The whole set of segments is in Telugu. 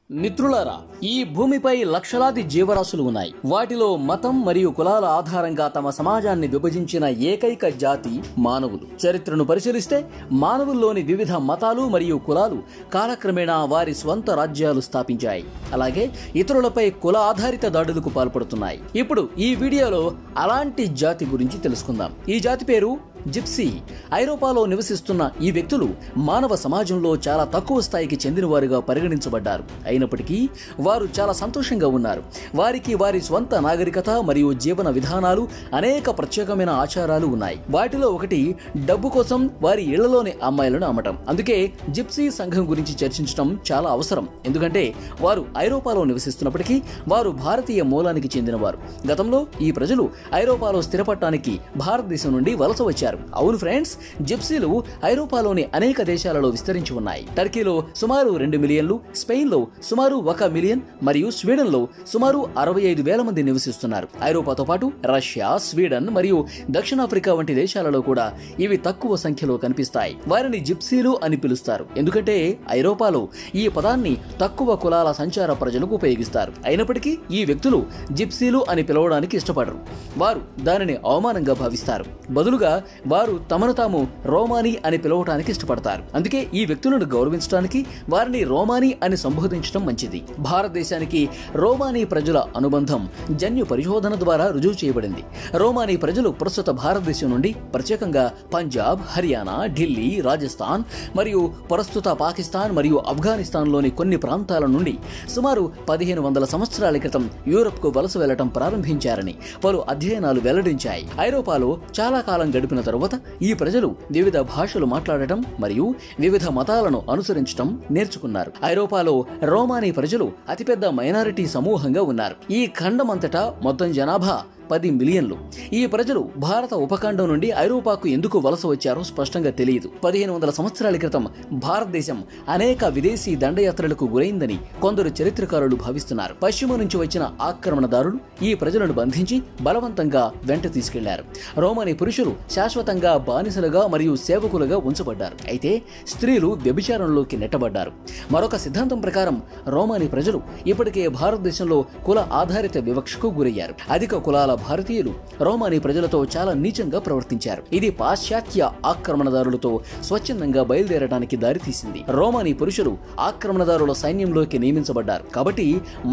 మిత్రులారా, ఈ భూమిపై లక్షలాది జీవరాశులు ఉన్నాయి. వాటిలో మతం మరియు కులాల ఆధారంగా తమ సమాజాన్ని విభజించిన ఏకైక జాతి మానవులు. చరిత్రను పరిశీలిస్తే మానవుల్లోని వివిధ మతాలు మరియు కులాలు కాలక్రమేణా వారి స్వంత రాజ్యాలు స్థాపించాయి. అలాగే ఇతరులపై కుల ఆధారిత దాడులకు పాల్పడుతున్నాయి. ఇప్పుడు ఈ వీడియోలో అలాంటి జాతి గురించి తెలుసుకుందాం. ఈ జాతి పేరు జిప్సీ. ఐరోపాలో నివసిస్తున్న ఈ వ్యక్తులు మానవ సమాజంలో చాలా తక్కువ స్థాయికి చెందినవారుగా పరిగణించబడ్డారు. అయినప్పటికీ వారు చాలా సంతోషంగా ఉన్నారు. వారికి వారి స్వంత నాగరికత మరియు జీవన విధానాలు, అనేక ప్రత్యేకమైన ఆచారాలు ఉన్నాయి. వాటిలో ఒకటి డబ్బు కోసం వారి ఇళ్లలోని అమ్మాయిలను అమ్మటం. అందుకే జిప్సీ సంఘం గురించి చర్చించడం చాలా అవసరం. ఎందుకంటే వారు ఐరోపాలో నివసిస్తున్నప్పటికీ వారు భారతీయ మూలానికి చెందినవారు. గతంలో ఈ ప్రజలు ఐరోపాలో స్థిరపడటానికి భారతదేశం నుండి వలస వచ్చారు. అవును ఫ్రెండ్స్, జిప్సీలు ఐరోపాలోని అనేక దేశాలలో విస్తరించి ఉన్నాయి. టర్కీలో సుమారు 2 మిలియన్లు, స్పెయిన్లో సుమారు 1 మిలియన్ మరియు స్వీడన్లో సుమారు 65,000 మంది నివసిస్తున్నారు. ఐరోపాతో పాటు రష్యా, స్వీడన్ మరియు దక్షిణాఫ్రికా వంటి దేశాలలో కూడా ఇవి తక్కువ సంఖ్యలో కనిపిస్తాయి. వారిని జిప్సీలు అని పిలుస్తారు ఎందుకంటే ఐరోపాలో ఈ పదాన్ని తక్కువ కులాల సంచార ప్రజలకు ఉపయోగిస్తారు. అయినప్పటికీ ఈ వ్యక్తులు జిప్సీలు అని పిలవడానికి ఇష్టపడరు. వారు దానిని అవమానంగా భావిస్తారు. బదులుగా వారు తమను తాము రోమానీ అని పిలవటానికి ఇష్టపడతారు. అందుకే ఈ వ్యక్తులను గౌరవించడానికి వారిని రోమానీ అని సంబోధించడం మంచిది. భారతదేశానికి రోమానీ ప్రజల అనుబంధం జన్యు పరిశోధన ద్వారా రుజువు చేయబడింది. రోమానీ ప్రజలు ప్రస్తుత భారతదేశం నుండి, ప్రత్యేకంగా పంజాబ్, హర్యానా, ఢిల్లీ, రాజస్థాన్ మరియు ప్రస్తుత పాకిస్తాన్ మరియు ఆఫ్ఘనిస్తాన్లోని కొన్ని ప్రాంతాల నుండి సుమారు 1500 సంవత్సరాల క్రితం యూరప్కు వలస వెళ్లటం ప్రారంభించారని పలు అధ్యయనాలు వెల్లడించాయి. ఐరోపాలో చాలా కాలం గడిపిన తరువాత ఈ ప్రజలు వివిధ భాషలు మాట్లాడటం మరియు వివిధ మతాలను అనుసరించడం నేర్చుకున్నారు. ఐరోపాలో రోమానీ ప్రజలు అతిపెద్ద మైనారిటీ సమూహంగా ఉన్నారు. ఈ ఖండమంతటా మొత్తం జనాభా 10 మిలియన్లు. ఈ ప్రజలు భారత ఉపఖండం నుండి ఐరోపాకు ఎందుకు వలస వచ్చారో స్పష్టంగా తెలియదు. 1500 సంవత్సరాల క్రితం భారతదేశం అనేక విదేశీ దండయాత్రలకు గురైందని కొందరు చరిత్రకారులు భావిస్తున్నారు. పశ్చిమ నుంచి వచ్చిన ఆక్రమణదారులు ఈ ప్రజలను బంధించి బలవంతంగా వెంట తీసుకెళ్లారు. రోమనీ పురుషులు శాశ్వతంగా బానిసలుగా మరియు సేవకులుగా ఉంచబడ్డారు. అయితే స్త్రీలు వ్యభిచారంలోకి నెట్టబడ్డారు. మరొక సిద్ధాంతం ప్రకారం రోమనీ ప్రజలు ఇప్పటికే భారతదేశంలో కుల ఆధారిత వివక్షకు గురయ్యారు. అధిక కులాల భారతీయులు రోమానీ ప్రజలతో చాలా నీచంగా ప్రవర్తించారు. ఇది పాశ్చాత్య ఆక్రమణదారులతో స్వచ్ఛందంగా బయలుదేరడానికి దారితీసింది. రోమానీ పురుషులు ఆక్రమణదారుల సైన్యంలోకి నియమించబడ్డారు. కాబట్టి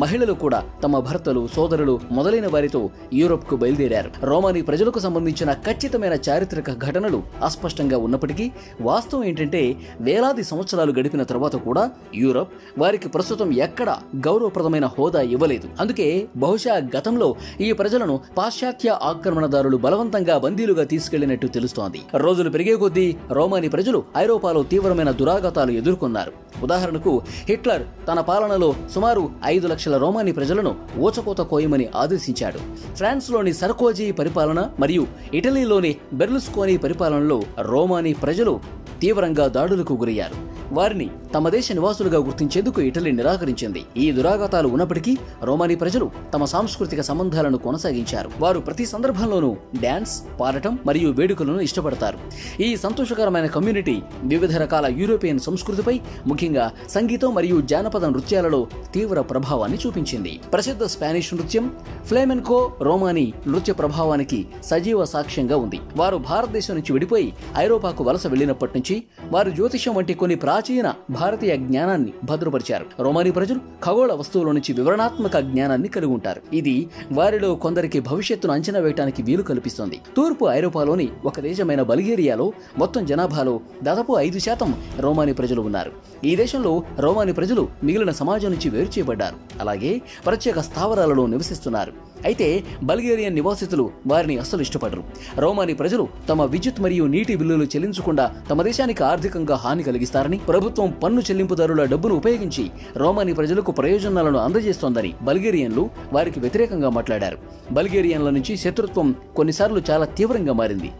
మహిళలు కూడా తమ భర్తలు, సోదరులు మొదలైన వారితో యూరప్ కు బయలుదేరారు. రోమానీ ప్రజలకు సంబంధించిన ఖచ్చితమైన చారిత్రక ఘటనలు అస్పష్టంగా ఉన్నప్పటికీ వాస్తవం ఏంటంటే వేలాది సంవత్సరాలు గడిపిన తర్వాత కూడా యూరప్ వారికి ప్రస్తుతం ఎక్కడా గౌరవప్రదమైన హోదా ఇవ్వలేదు. అందుకే బహుశా గతంలో ఈ ప్రజలను పాశ్చాత్య ఆక్రమణదారులు బలవంతంగా బందీలుగా తీసుకెళ్లినట్టు తెలుస్తోంది. రోజులు పెరిగే కొద్దీ రోమానీ ప్రజలు ఐరోపాలో తీవ్రమైన దురాఘాతాలు ఎదుర్కొన్నారు. ఉదాహరణకు హిట్లర్ తన పాలనలో సుమారు 5 లక్షల రోమానీ ప్రజలను ఊచకోత కోయమని ఆదేశించాడు. ఫ్రాన్స్లోని సర్కోజీ పరిపాలన మరియు ఇటలీలోని బెర్లుస్కోనీ పరిపాలనలో రోమానీ ప్రజలు తీవ్రంగా దాడులకు గురయ్యారు. వారిని తమ దేశ నివాసులుగా గుర్తించేందుకు ఇటలీ నిరాకరించింది. ఈ దురాఘాతాలు ఉన్నప్పటికీ రోమానీ ప్రజలు తమ సాంస్కృతిక సంబంధాలను కొనసాగించారు. వారు ప్రతి సందర్భంలోనూ డాన్స్, పాడటం మరియు వేడుకలను ఇష్టపడతారు. ఈ సంతోషకరమైన కమ్యూనిటీ వివిధ రకాల యూరోపియన్ సంస్కృతిపై, ముఖ్యంగా సంగీతం మరియు జానపద నృత్యాలలో తీవ్ర ప్రభావాన్ని చూపించింది. ప్రసిద్ధ స్పానిష్ నృత్యం ఫ్లేమెన్కో రోమానీ నృత్య ప్రభావానికి సజీవ సాక్ష్యంగా ఉంది. వారు భారతదేశం నుంచి విడిపోయి ఐరోపాకు వలస వెళ్లినప్పటి నుంచి వారు జ్యోతిషం వంటి కొన్ని ప్రాచీన భారతీయ జ్ఞానాన్ని భద్రపరిచారు. రోమానీ ప్రజలు ఖగోళ వస్తువుల నుంచి వివరణాత్మక జ్ఞానాన్ని కలిగి ఉంటారు. ఇది వారిలో కొందరికి భవిష్యత్తును అంచనా వేయడానికి వీలు కల్పిస్తుంది. తూర్పు ఐరోపాలోని ఒక దేశమైన బల్గేరియాలో మొత్తం జనాభాలో దాదాపు 5% రోమానీ ప్రజలు ఉన్నారు. ఈ దేశంలో రోమానీ ప్రజలు మిగిలిన సమాజం నుంచి వేరు చేయబడ్డారు. అలాగే ప్రత్యేక స్థావరాలలో నివసిస్తున్నారు. అయితే బల్గేరియన్ నివాసితులు వారిని అస్సలు ఇష్టపడరు. రోమానీ ప్రజలు తమ విద్యుత్ మరియు నీటి బిల్లులు చెల్లించకుండా తమ దేశానికి ఆర్థికంగా హాని కలిగిస్తారని, ప్రభుత్వం పన్ను చెల్లింపుదారుల డబ్బును ఉపయోగించి రోమానీ ప్రజలకు ప్రయోజనాలను అందజేస్తోందని బల్గేరియన్లు వారికి వ్యతిరేకంగా మాట్లాడారు. బల్గేరియన్ల నుంచి శత్రుత్వం కొన్నిసార్లు చాలా తీవ్రంగా మారింది.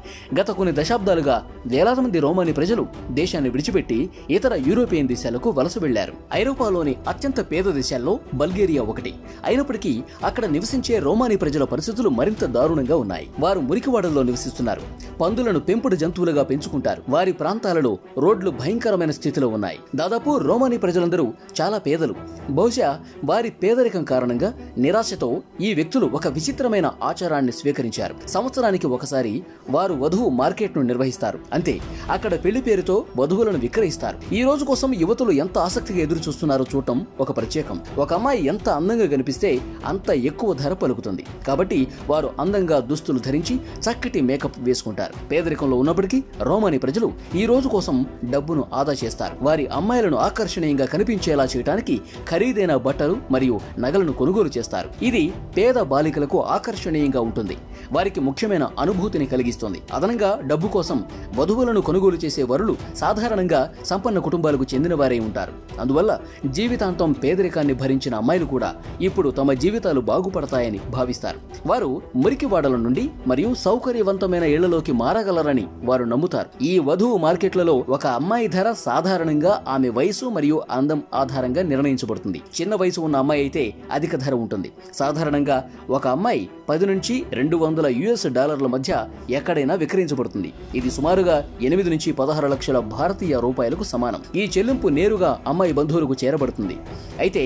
గత కొన్ని దశాబ్దాలుగా వేలాది మంది రోమానీ ప్రజలు దేశాన్ని విడిచిపెట్టి ఇతర యూరోపియన్ దేశాలకు వలస వెళ్లారు. ఐరోపాలోని అత్యంత పేద దేశాల్లో బల్గేరియా ఒకటి. అయినప్పటికీ అక్కడ నివసించే రోమానీ ప్రజల పరిస్థితులు మరింత దారుణంగా ఉన్నాయి. వారు మురికివాడల్లో నివసిస్తున్నారు. పందులను పెంపుడు జంతువులుగా పెంచుకుంటారు. వారి ప్రాంతాలలో రోడ్లు భయంకరమైన స్థితిలో స్థితిలో ఉన్నాయి. దాదాపు రోమానీ ప్రజలందరూ చాలా పేదలు. బహుశా వారి పేదరికం కారణంగా నిరాశతో ఈ వ్యక్తులు ఒక విచిత్రమైన ఆచారాన్ని స్వీకరించారు. సంవత్సరానికి ఒకసారి వారు వధువు మార్కెట్ ను నిర్వహిస్తారు. అంతే, అక్కడ పెళ్లి పేరుతో వధువులను విక్రయిస్తారు. ఈ రోజు కోసం యువతులు ఎంత ఆసక్తిగా ఎదురు చూస్తున్నారో చూడటం ఒక ప్రత్యేకం. ఒక అమ్మాయి ఎంత అందంగా కనిపిస్తే అంత ఎక్కువ ధర పలుకుతుంది. కాబట్టి వారు అందంగా దుస్తులు ధరించి చక్కటి మేకప్ వేసుకుంటారు. పేదరికంలో ఉన్నప్పటికీ రోమానీ ప్రజలు ఈ రోజు కోసం డబ్బును ఆదా చేస్తారు. వారి అమ్మాయిలను ఆకర్షణీయంగా కనిపించేలా చేయడానికి ఖరీదైన బట్టలు మరియు నగలను కొనుగోలు చేస్తారు. ఇది పేద బాలికలకు ఆకర్షణీయంగా ఉంటుంది, వారికి ముఖ్యమైన అనుభూతిని కలిగిస్తుంది. అదనంగా డబ్బు కోసం వధువులను కొనుగోలు చేసే వరులు సాధారణంగా సంపన్న కుటుంబాలకు చెందిన వారే ఉంటారు. అందువల్ల జీవితాంతం పేదరికాన్ని భరించిన అమ్మాయిలు కూడా ఇప్పుడు తమ జీవితాలు బాగుపడతాయని భావిస్తారు. వారు మురికివాడల నుండి మరియు సౌకర్యవంతమైన ఇళ్లలోకి మారగలరని వారు నమ్ముతారు. ఈ వధువు మార్కెట్లలో ఒక అమ్మాయి ధర సాధారణంగా ఆమె వయసు మరియు అందం ఆధారంగా నిర్ణయించబడుతుంది. చిన్న వయసు ఉన్న అమ్మాయి అయితే అధిక ధర ఉంటుంది. సాధారణంగా ఒక అమ్మాయి 10 నుంచి $200 మధ్య ఎక్కడైనా విక్రయించబడుతుంది. ఇది సుమారుగా 8 నుంచి 16 లక్షల భారతీయ రూపాయలకు సమానం. ఈ చెల్లింపు నేరుగా అమ్మాయి బంధువులకు చేరబడుతుంది. అయితే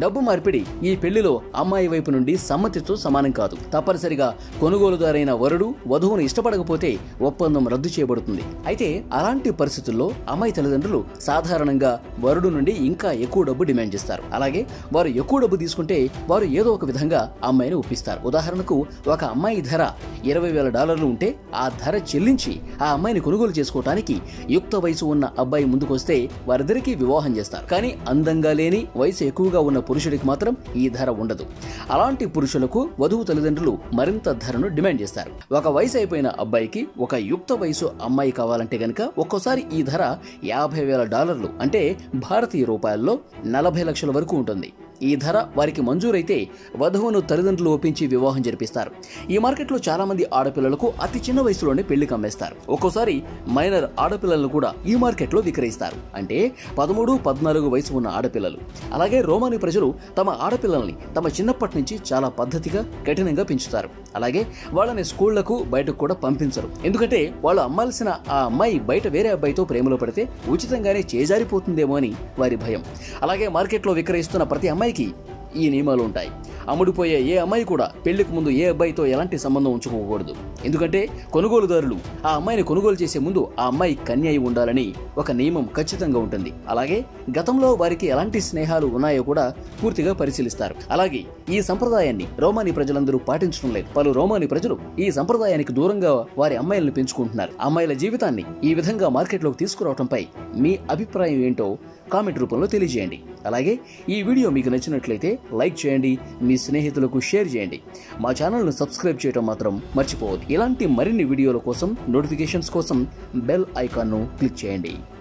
డబ్బు మార్పిడి ఈ పెళ్లిలో అమ్మాయి వైపు నుండి సమ్మతితో సమానం కాదు. తప్పనిసరిగా కొనుగోలుదారైన వరుడు వధువును ఇష్టపడకపోతే ఒప్పందం రద్దు చేయబడుతుంది. అయితే అలాంటి పరిస్థితుల్లో అమ్మాయి తల్లిదండ్రులు సాధారణంగా వరుడు నుండి ఇంకా ఎక్కువ డబ్బు డిమాండ్ చేస్తారు. అలాగే వారు ఎక్కువ డబ్బు తీసుకుంటే వారు ఏదో ఒక విధంగా అమ్మాయిని ఒప్పిస్తారు. ఉదాహరణకు ఒక అమ్మాయి ధర $20,000 ఉంటే ఆ ధర చెల్లించి ఆ అమ్మాయిని కొనుగోలు చేసుకోవటానికి యుక్త వయసు ఉన్న అబ్బాయి ముందుకొస్తే వారిద్దరికీ వివాహం చేస్తారు. కానీ అందంగా లేని వయసు ఎక్కువగా ఉన్న పురుషుడికి మాత్రం ఈ ధర ఉండదు. అలాంటి పురుషులకు వధువు తల్లిదండ్రులు మరింత ధరను డిమాండ్ చేస్తారు. ఒక వయసు అయిపోయిన అబ్బాయికి ఒక యుక్త వయసు అమ్మాయి కావాలంటే గనక ఒక్కోసారి ఈ ధర $50,000 అంటే భారతీయ రూపాయల్లో 40 లక్షల వరకు ఉంటుంది. ఈ ధర వారికి మంజూరైతే వధువును తల్లిదండ్రులు ఒప్పించి వివాహం జరిపిస్తారు. ఈ మార్కెట్లో చాలా మంది ఆడపిల్లలకు అతి చిన్న వయసులోనే పెళ్లి కమ్మేస్తారు. ఒక్కోసారి మైనర్ ఆడపిల్లలను కూడా ఈ మార్కెట్లో విక్రయిస్తారు. అంటే 13, 14 వయసు ఉన్న ఆడపిల్లలు. అలాగే రోమానీ ప్రజలు తమ ఆడపిల్లల్ని తమ చిన్నప్పటి నుంచి చాలా పద్ధతిగా కఠినంగా పెంచుతారు. అలాగే వాళ్ళని స్కూళ్లకు బయటకు కూడా పంపించరు. ఎందుకంటే వాళ్ళు అమ్మాల్సిన ఆ అమ్మాయి బయట వేరే అబ్బాయితో ప్రేమలో పడితే ఉచితంగానే చేజారిపోతుందేమో అని వారి భయం. అలాగే మార్కెట్లో విక్రయిస్తున్న ప్రతి అమ్మాయికి ఈ నియమాలు ఉంటాయి. అమ్ముడుపోయే ఏ అమ్మాయి కూడా పెళ్లికి ముందు ఏ అబ్బాయితో ఎలాంటి సంబంధం ఉంచుకోకూడదు. ఎందుకంటే కొనుగోలుదారులు ఆ అమ్మాయిని కొనుగోలు చేసే ముందు ఆ అమ్మాయి కన్య అయి ఉండాలని ఒక నియమం ఖచ్చితంగా ఉంటుంది. అలాగే గతంలో వారికి ఎలాంటి స్నేహాలు ఉన్నాయో కూడా పూర్తిగా పరిశీలిస్తారు. అలాగే ఈ సంప్రదాయాన్ని రోమానీ ప్రజలందరూ పాటించడం లేదు. పలు రోమానీ ప్రజలు ఈ సంప్రదాయానికి దూరంగా వారి అమ్మాయిలను పెంచుకుంటున్నారు. అమ్మాయిల జీవితాన్ని ఈ విధంగా మార్కెట్లోకి తీసుకురావడంపై మీ అభిప్రాయం ఏంటో కామెంట్ రూపంలో తెలియజేయండి. అలాగే ఈ వీడియో మీకు నచ్చినట్లయితే లైక్ చేయండి, మీ స్నేహితులకు షేర్ చేయండి. మా ఛానల్ను సబ్స్క్రైబ్ చేయడం మాత్రం మర్చిపోవద్దు. ఇలాంటి మరిన్ని వీడియోల కోసం నోటిఫికేషన్స్ కోసం బెల్ ఐకాన్ను క్లిక్ చేయండి.